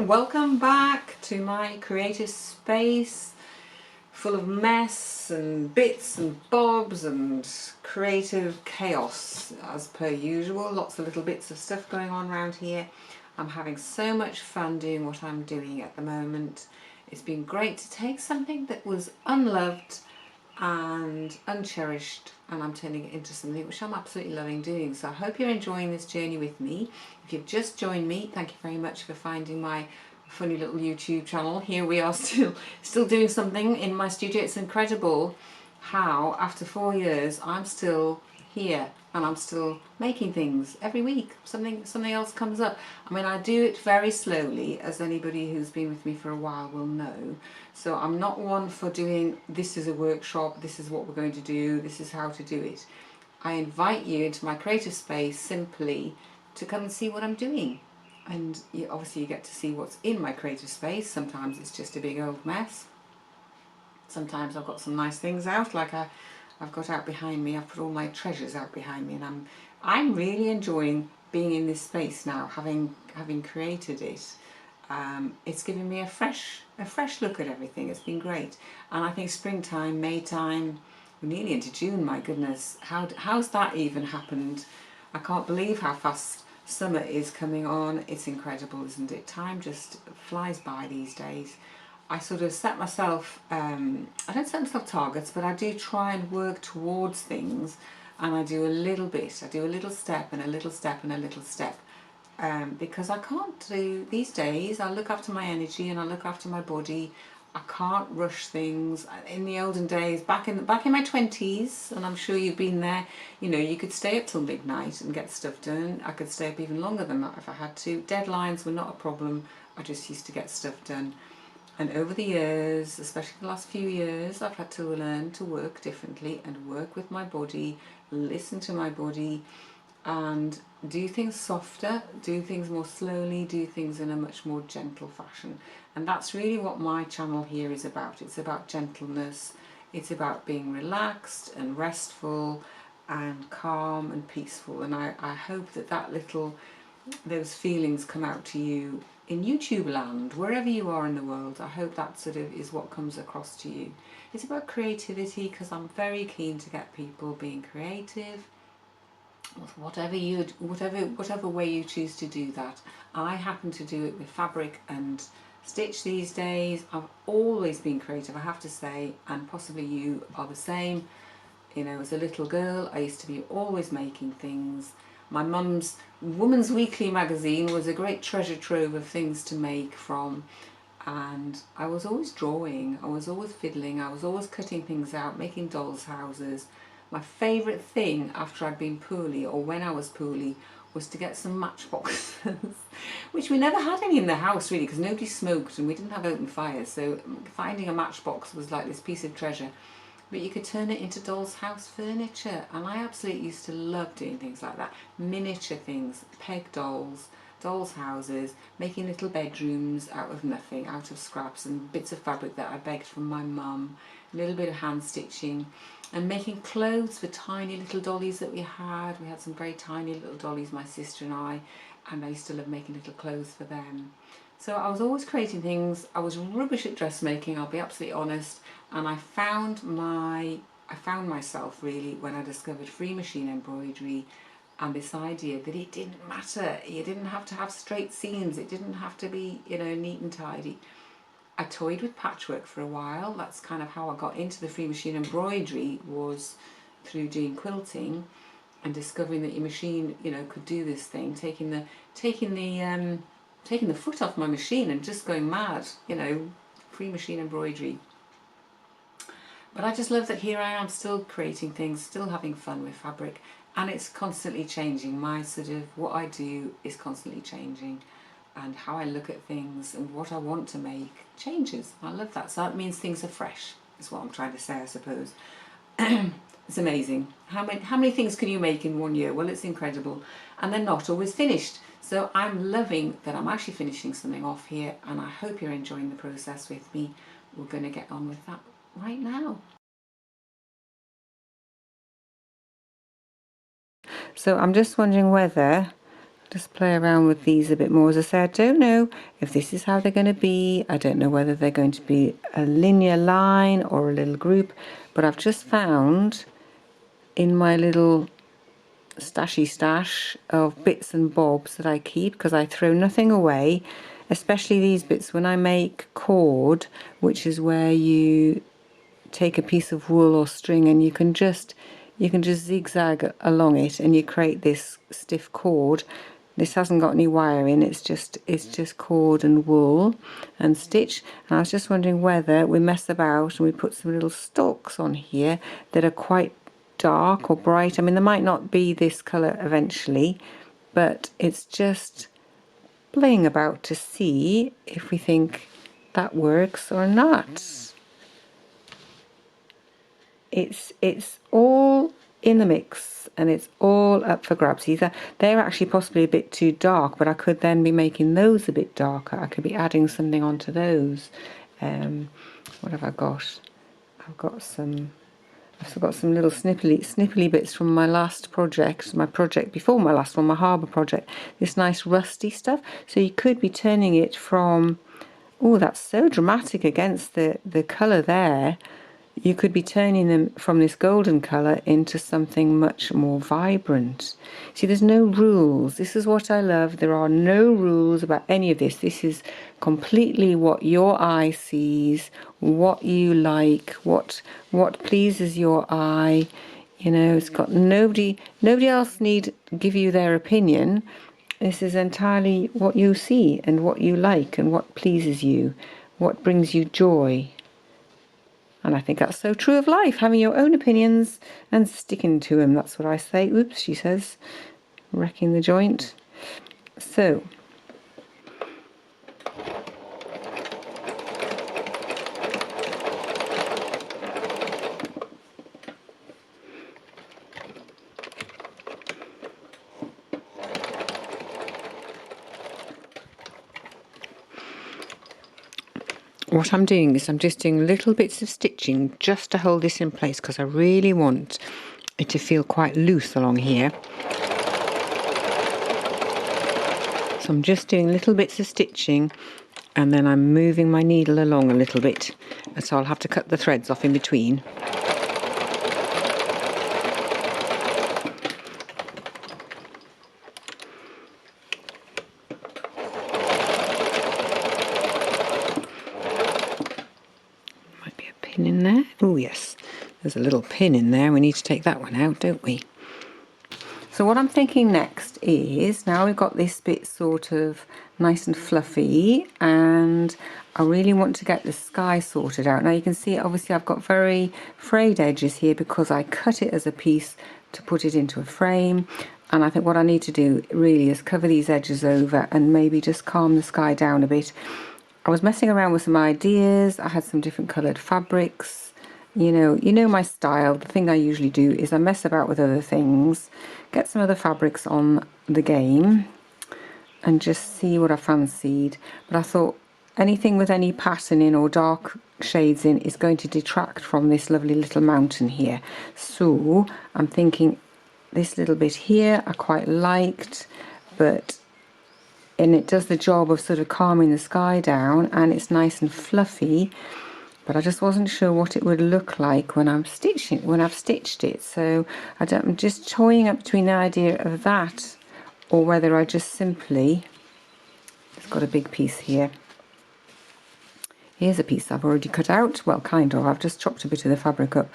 and welcome back to my creative space full of mess and bits and bobs and creative chaos as per usual. Lots of little bits of stuff going on around here. I'm having so much fun doing what I'm doing at the moment. It's been great to take something that was unloved and uncherished, and I'm turning it into something which I'm absolutely loving doing. So I hope you're enjoying this journey with me. If you've just joined me, thank you very much for finding my funny little YouTube channel. Here we are still doing something in my studio. It's incredible how after 4 years I'm still here and I'm still making things every week. Something else comes up. I mean, I do it very slowly, as anybody who's been with me for a while will know. So I'm not one for doing, this is a workshop, this is what we're going to do, this is how to do it. I invite you into my creative space simply to come and see what I'm doing. And obviously you get to see what's in my creative space. Sometimes it's just a big old mess. Sometimes I've got some nice things out, like I've got out behind me. I've put all my treasures out behind me, and I'm really enjoying being in this space now, having created it. It's given me a fresh look at everything. It's been great, and I think springtime, May time, we're nearly into June. My goodness, how's that even happened? I can't believe how fast summer is coming on. It's incredible, isn't it? Time just flies by these days. I sort of set myself, I don't set myself targets, but I do try and work towards things, and I do a little bit. I do a little step and a little step and a little step, because I can't do, these days, I look after my energy and I look after my body. I can't rush things. In the olden days, back in my 20s, and I'm sure you've been there, you know, you could stay up till midnight and get stuff done. I could stay up even longer than that if I had to. Deadlines were not a problem. I just used to get stuff done. And over the years, especially the last few years, I've had to learn to work differently and work with my body, listen to my body, and do things softer, do things more slowly, do things in a much more gentle fashion. And that's really what my channel here is about. It's about gentleness, it's about being relaxed and restful and calm and peaceful. And I hope those feelings come out to you in YouTube land, wherever you are in the world. I hope that sort of is what comes across to you. It's about creativity, because I'm very keen to get people being creative, whatever way you choose to do that. I happen to do it with fabric and stitch these days. I've always been creative, I have to say, and possibly you are the same. You know, as a little girl, I used to be always making things. My mum's Woman's Weekly magazine was a great treasure trove of things to make from, and I was always drawing, I was always fiddling, I was always cutting things out, making dolls' houses. My favourite thing after I'd been poorly, or when I was poorly, was to get some matchboxes, which we never had any in the house really, because nobody smoked and we didn't have open fires, so finding a matchbox was like this piece of treasure. But you could turn it into doll's house furniture, and I absolutely used to love doing things like that. Miniature things, peg dolls, dolls' houses, making little bedrooms out of nothing, out of scraps and bits of fabric that I begged from my mum, a little bit of hand stitching, and making clothes for tiny little dollies that we had. We had some very tiny little dollies, my sister and I used to love making little clothes for them. So I was always creating things. I was rubbish at dressmaking, I'll be absolutely honest, and I found myself really when I discovered free machine embroidery, and this idea that it didn't matter, you didn't have to have straight seams, it didn't have to be, you know, neat and tidy. I toyed with patchwork for a while. That's kind of how I got into the free machine embroidery, was through doing quilting and discovering that your machine, you know, could do this thing, taking the foot off my machine and just going mad, you know, free machine embroidery. But I just love that here I am still creating things, still having fun with fabric, and it's constantly changing. My sort of, what I do is constantly changing, and how I look at things and what I want to make changes. I love that. So that means things are fresh, is what I'm trying to say, I suppose. It's amazing. How many things can you make in 1 year? Well, it's incredible. And they're not always finished. So I'm loving that I'm actually finishing something off here, and I hope you're enjoying the process with me. We're going to get on with that right now. So I'm just wondering whether just play around with these a bit more. As I say, I don't know if this is how they're going to be. I don't know whether they're going to be a linear line or a little group, but I've just found in my little stashy stash of bits and bobs that I keep, because I throw nothing away, especially these bits when I make cord, which is where you take a piece of wool or string and you can just zigzag along it and you create this stiff cord. This hasn't got any wire in, it's just cord and wool and stitch. And I was just wondering whether we mess about and we put some little stalks on here that are quite dark or bright. I mean, they might not be this colour eventually, but it's just playing about to see if we think that works or not. It's all in the mix and it's all up for grabs. They're actually possibly a bit too dark, but I could then be making those a bit darker. I could be adding something onto those. What have I got? I've got some little snipply bits from my last project, my project before my last one, my harbour project. This nice rusty stuff. So you could be turning it from, oh, that's so dramatic against the colour there. You could be turning them from this golden colour into something much more vibrant. See, there's no rules. This is what I love. There are no rules about any of this. This is completely what your eye sees, what you like, what pleases your eye. You know, it's got nobody else need give you their opinion. This is entirely what you see and what you like and what pleases you, what brings you joy. And I think that's so true of life, having your own opinions and sticking to them. That's what I say. Oops, she says, wrecking the joint. So, what I'm doing is I'm just doing little bits of stitching just to hold this in place, because I really want it to feel quite loose along here. So I'm just doing little bits of stitching and then I'm moving my needle along a little bit, and so I'll have to cut the threads off in between. In there. Oh yes, there's a little pin in there. We need to take that one out, don't we? So what I'm thinking next is, now we've got this bit sort of nice and fluffy, and I really want to get the sky sorted out. Now you can see obviously I've got very frayed edges here because I cut it as a piece to put it into a frame, and I think what I need to do really is cover these edges over and maybe just calm the sky down a bit. I was messing around with some ideas. I had some different coloured fabrics. You know my style. The thing I usually do is I mess about with other things, get some other fabrics on the game and just see what I fancied. But I thought anything with any pattern in or dark shades in is going to detract from this lovely little mountain here. So I'm thinking this little bit here I quite liked, and it does the job of sort of calming the sky down, and it's nice and fluffy, but I just wasn't sure what it would look like when I've stitched it. So I'm just toying up between the idea of that or whether I just simply, it's got a big piece here. Here's a piece I've already cut out, well, kind of. I've just chopped a bit of the fabric up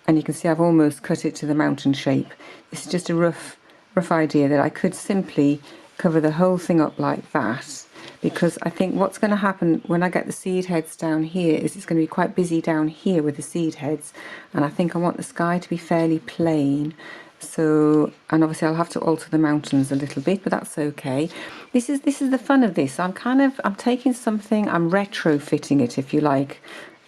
and you can see I've almost cut it to the mountain shape. This is just a rough idea that I could simply cover the whole thing up like that, because I think what's going to happen when I get the seed heads down here is it's going to be quite busy down here with the seed heads, and I think I want the sky to be fairly plain. So, and obviously I'll have to alter the mountains a little bit, but that's okay. This is the fun of this. I'm taking something, I'm retrofitting it, if you like.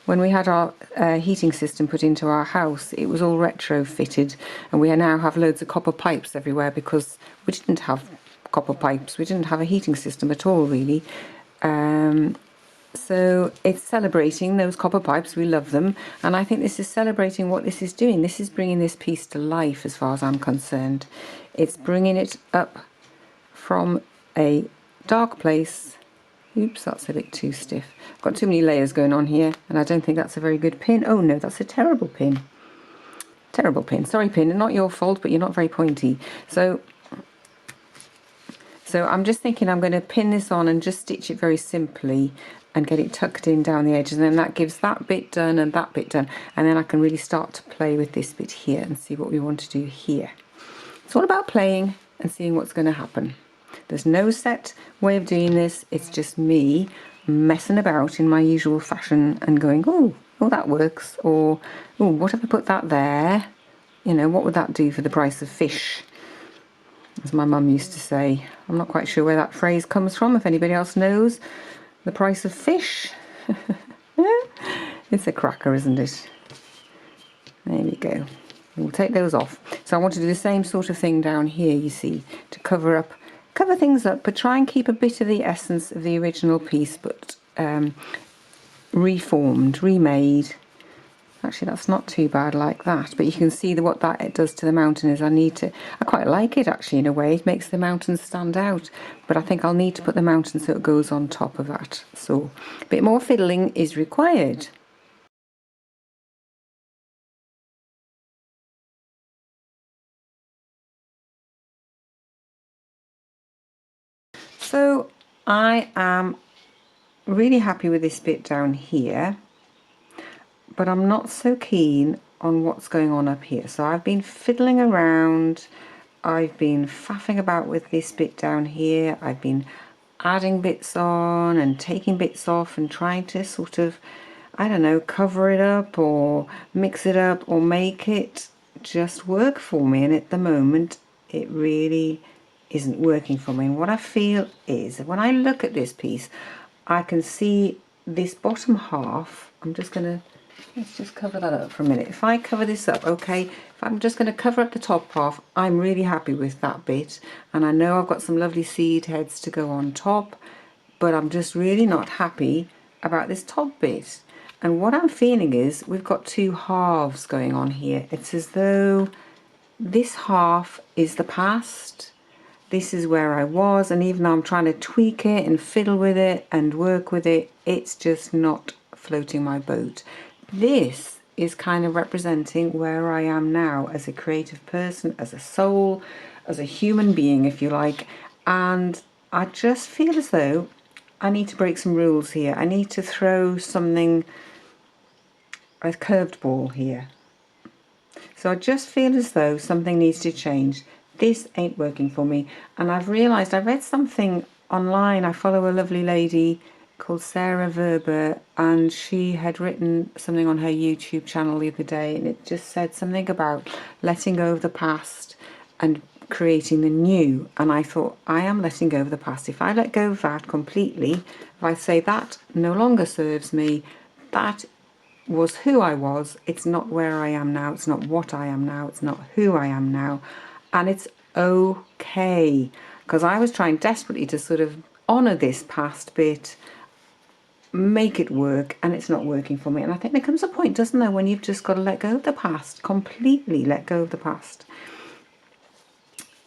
When we had our heating system put into our house, it was all retrofitted, and we now have loads of copper pipes everywhere because we didn't have copper pipes. We didn't have a heating system at all, really. So it's celebrating those copper pipes. We love them, and I think this is celebrating what this is doing. This is bringing this piece to life as far as I'm concerned. It's bringing it up from a dark place. Oops, that's a bit too stiff. I've got too many layers going on here, and I don't think that's a very good pin. Oh no, that's a terrible pin. Terrible pin. Sorry, pin, not your fault, but you're not very pointy. So I'm just thinking I'm going to pin this on and just stitch it very simply and get it tucked in down the edges, and then that gives that bit done and that bit done, and then I can really start to play with this bit here and see what we want to do here. It's all about playing and seeing what's going to happen. There's no set way of doing this, it's just me messing about in my usual fashion and going, oh that works, or oh, what if I put that there? You know, what would that do for the price of fish? As my mum used to say. I'm not quite sure where that phrase comes from, if anybody else knows. The price of fish. It's a cracker, isn't it? There we go. We'll take those off. So I want to do the same sort of thing down here, you see, to cover things up, but try and keep a bit of the essence of the original piece, but reformed, remade. Actually, that's not too bad like that, but you can see what that it does to the mountain is I quite like it actually in a way. It makes the mountain stand out, but I think I'll need to put the mountain so it goes on top of that. So a bit more fiddling is required. So I am really happy with this bit down here, but I'm not so keen on what's going on up here. So I've been fiddling around, I've been faffing about with this bit down here, I've been adding bits on and taking bits off and trying to sort of, I don't know, cover it up or mix it up or make it just work for me, and at the moment it really isn't working for me. And what I feel is when I look at this piece, I can see this bottom half. Let's just cover that up for a minute. If I cover this up, okay, if I'm just going to cover up the top half, I'm really happy with that bit, and I know I've got some lovely seed heads to go on top, but I'm just really not happy about this top bit. And what I'm feeling is we've got two halves going on here. It's as though this half is the past, this is where I was, and even though I'm trying to tweak it and fiddle with it and work with it, it's just not floating my boat. This is kind of representing where I am now as a creative person, as a soul, as a human being, if you like, and I just feel as though I need to break some rules here. I need to throw something, a curved ball here. So I just feel as though something needs to change. This ain't working for me, and I've realised, I read something online, I follow a lovely lady called Sarah Verber, and she had written something on her YouTube channel the other day, and it just said something about letting go of the past and creating the new. And I thought, I am letting go of the past. If I let go of that completely, if I say that no longer serves me, that was who I was, it's not where I am now, it's not what I am now, it's not who I am now, and it's okay, because I was trying desperately to sort of honour this past bit, make it work, and it's not working for me. And I think there comes a point, doesn't there, when you've just got to let go of the past, completely let go of the past,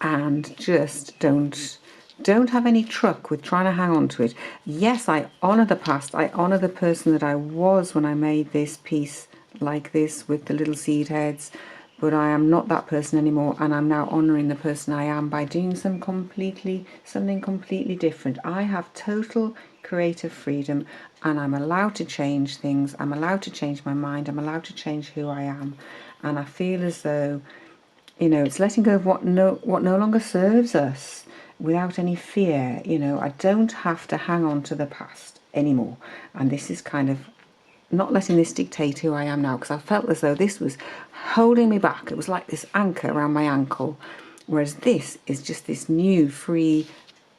and just don't have any truck with trying to hang on to it. Yes, I honour the past, I honour the person that I was when I made this piece like this with the little seed heads, but I am not that person anymore, and I'm now honouring the person I am by doing something completely different. I have total creative freedom, and I'm allowed to change things, I'm allowed to change my mind, I'm allowed to change who I am, and I feel as though, you know, it's letting go of what no longer serves us without any fear. You know, I don't have to hang on to the past anymore, and this is kind of not letting this dictate who I am now, because I felt as though this was holding me back. It was like this anchor around my ankle, whereas this is just this new free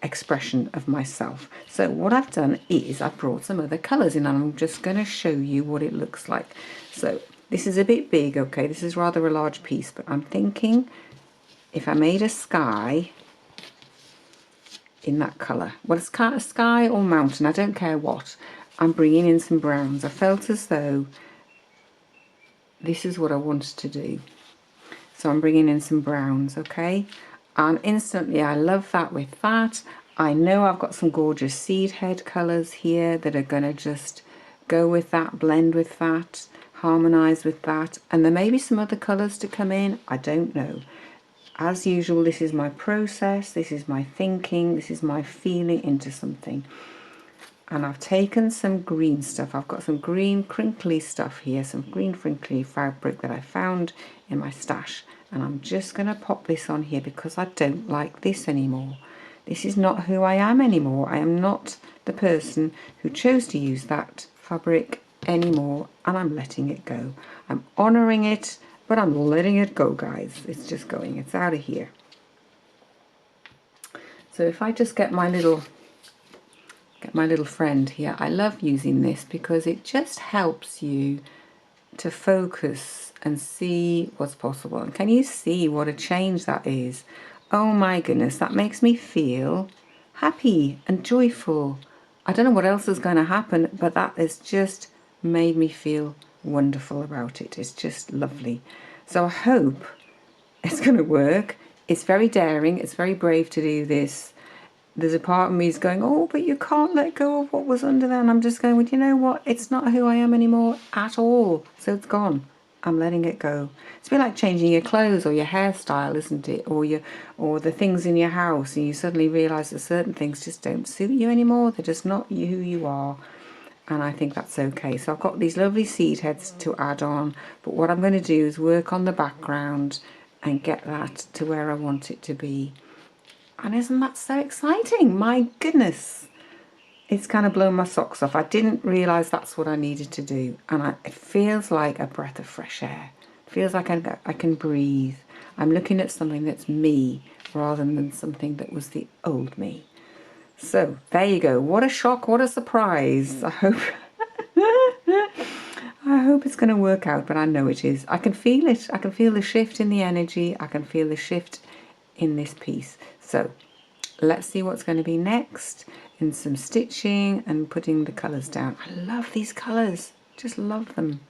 expression of myself. So what I've done is I've brought some other colours in, and I'm just going to show you what it looks like. So this is a bit big, okay, this is rather a large piece, but I'm thinking if I made a sky in that colour, well, it's kind of sky or mountain, I don't care what, I'm bringing in some browns. I felt as though this is what I wanted to do, so I'm bringing in some browns, okay, And instantly I love that with that. I know I've got some gorgeous seed head colours here that are going to just go with that, blend with that, harmonise with that. And there may be some other colours to come in, I don't know. As usual, this is my process, this is my thinking, this is my feeling into something. And I've taken some green stuff. I've got some green crinkly stuff here, some green crinkly fabric that I found in my stash. And I'm just going to pop this on here because I don't like this anymore. This is not who I am anymore. I am not the person who chose to use that fabric anymore, and I'm letting it go. I'm honouring it, but I'm letting it go, guys. It's just going. It's out of here. So if I just get my little friend here, I love using this because it just helps you to focus and see what's possible. And can you see what a change that is? Oh my goodness, that makes me feel happy and joyful. I don't know what else is going to happen, but that has just made me feel wonderful about it. It's just lovely. So I hope it's going to work. It's very daring. It's very brave to do this. There's a part of me is going, oh, but you can't let go of what was under there. And I'm just going, well, you know what? It's not who I am anymore at all. So it's gone. I'm letting it go. It's a bit like changing your clothes or your hairstyle, isn't it? Or the things in your house, and you suddenly realise that certain things just don't suit you anymore. They're just not who you are. And I think that's okay. So I've got these lovely seed heads to add on. But what I'm going to do is work on the background and get that to where I want it to be. And isn't that so exciting? My goodness. It's kind of blown my socks off. I didn't realise that's what I needed to do. And it feels like a breath of fresh air. It feels like I can breathe. I'm looking at something that's me rather than something that was the old me. So there you go. What a shock. What a surprise. I hope it's going to work out, but I know it is. I can feel it. I can feel the shift in the energy. I can feel the shift in this piece. So let's see what's going to be next in some stitching and putting the colours down. I love these colours, just love them.